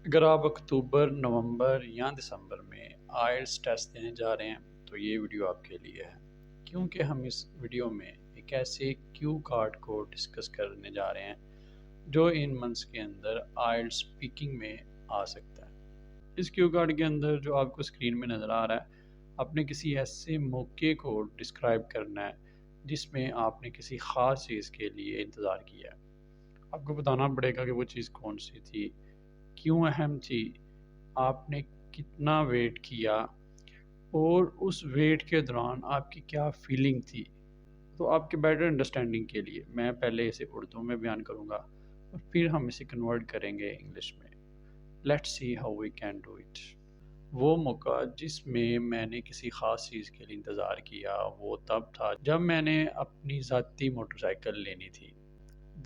اگر آپ اکتوبر، نومبر یا دسمبر میں آئلٹس ٹیسٹ دینے جا رہے ہیں تو یہ ویڈیو آپ کے لیے ہے، کیونکہ ہم اس ویڈیو میں ایک ایسے کیو کارڈ کو ڈسکس کرنے جا رہے ہیں جو ان منتھس کے اندر آئلٹس اسپیکنگ میں آ سکتا ہے۔ اس کیو کارڈ کے اندر جو آپ کو اسکرین میں نظر آ رہا ہے، آپ نے کسی ایسے موقع کو ڈسکرائب کرنا ہے جس میں آپ نے کسی خاص چیز کے لیے انتظار کیا ہے۔ آپ کو بتانا پڑے گا کہ وہ چیز کون سی تھی، کیوں اہم تھی، آپ نے کتنا ویٹ کیا اور اس ویٹ کے دوران آپ کی کیا فیلنگ تھی۔ تو آپ کے بیٹر انڈرسٹینڈنگ کے لیے میں پہلے اسے اردو میں بیان کروں گا اور پھر ہم اسے کنورٹ کریں گے انگلش میں۔ Let's see how we can do it. وہ موقع جس میں نے کسی خاص چیز کے لیے انتظار کیا وہ تب تھا جب میں نے اپنی ذاتی موٹر سائیکل لینی تھی۔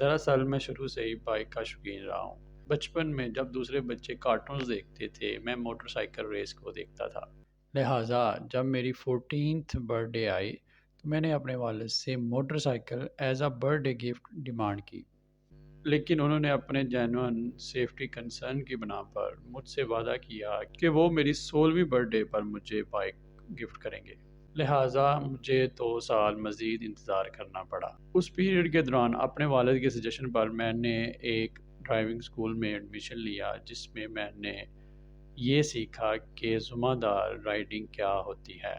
دراصل میں شروع سے ہی بائک کا شوقین رہا ہوں۔ بچپن میں جب دوسرے بچے کارٹونز دیکھتے تھے میں موٹر سائیکل ریس کو دیکھتا تھا، لہٰذا جب میری 14th برتھ ڈے آئی تو میں نے اپنے والد سے motor cycle as a birth day gift demand کی، لیکن انہوں نے اپنے جینوئن سیفٹی کنسرن کی بنا پر مجھ سے وعدہ کیا کہ وہ میری 16ویں برتھ ڈے پر مجھے بائک گفٹ کریں گے، لہٰذا مجھے 2 سال مزید انتظار کرنا پڑا۔ اس پیریڈ کے دوران اپنے والد کے سجیشن پر میں نے ایک ڈرائیونگ اسکول میں ایڈمیشن لیا جس میں نے یہ سیکھا کہ ذمہ دار رائڈنگ کیا ہوتی ہے۔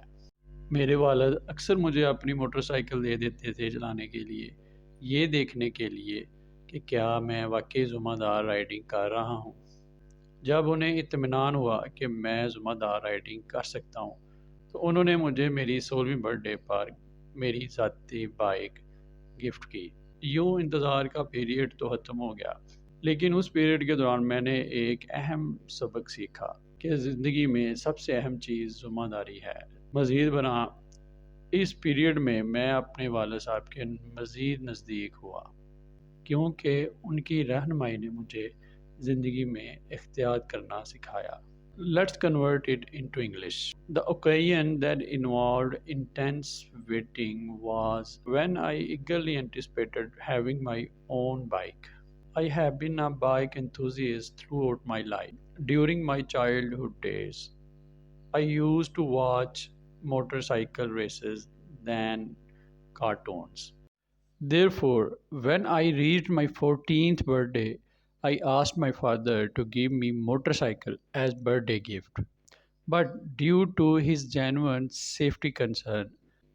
میرے والد اکثر مجھے اپنی موٹر سائیکل دے دیتے تھے چلانے کے لیے، یہ دیکھنے کے لیے کہ کیا میں واقعی ذمہ دار رائڈنگ کر رہا ہوں۔ جب انہیں اطمینان ہوا کہ میں ذمہ دار رائڈنگ کر سکتا ہوں تو انہوں نے مجھے میری 16ویں برتھ ڈے پر میری ذاتی بائک گفٹ کی۔ یوں انتظار کا پیریڈ تو ختم ہو گیا، لیکن اس پیریڈ کے دوران میں نے ایک اہم سبق سیکھا کہ زندگی میں سب سے اہم چیز ذمہ داری ہے۔ مزید برآں اس پیریڈ میں اپنے والد صاحب کے مزید نزدیک ہوا، کیونکہ ان کی رہنمائی نے مجھے زندگی میں احتیاط کرنا سکھایا۔ Let's convert it into English. The occasion that involved intense waiting was when I eagerly anticipated having my own bike. I have been a bike enthusiast throughout my life. During my childhood days, I used to watch motorcycle races than cartoons. Therefore, when I reached my 14th birthday, I asked my father to give me motorcycle as birthday gift. But due to his genuine safety concern,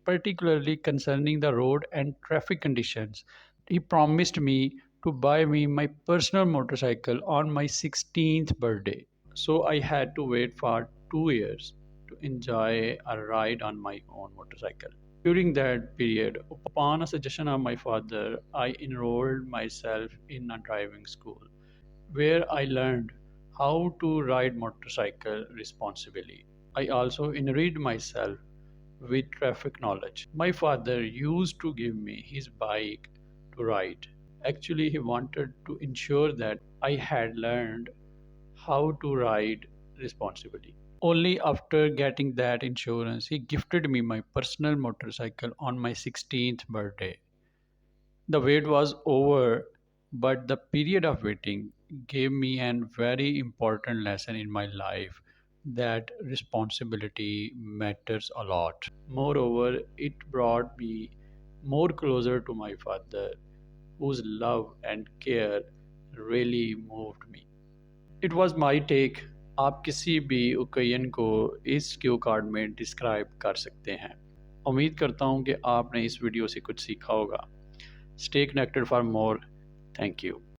particularly concerning the road and traffic conditions, he promised me to buy me my personal motorcycle on my 16th birthday. So I had to wait for 2 years to enjoy a ride on my own motorcycle. During that period, upon a suggestion of my father, I enrolled myself in a driving school where I learned how to ride motorcycle responsibly. I also enriched myself with traffic knowledge. My father used to give me his bike to ride. Actually, he wanted to ensure that I had learned how to ride responsibly. Only after getting that insurance, he gifted me my personal motorcycle on my 16th birthday. The wait was over, but the period of waiting gave me a very important lesson in my life that responsibility matters a lot. Moreover, it brought me more closer to my father, whose love and care really moved me. It was my take. آپ کسی بھی occasion کو اس کیو card میں describe کر سکتے ہیں۔ امید کرتا ہوں کہ آپ نے اس ویڈیو سے کچھ سیکھا ہوگا۔ Stay connected for more. Thank you.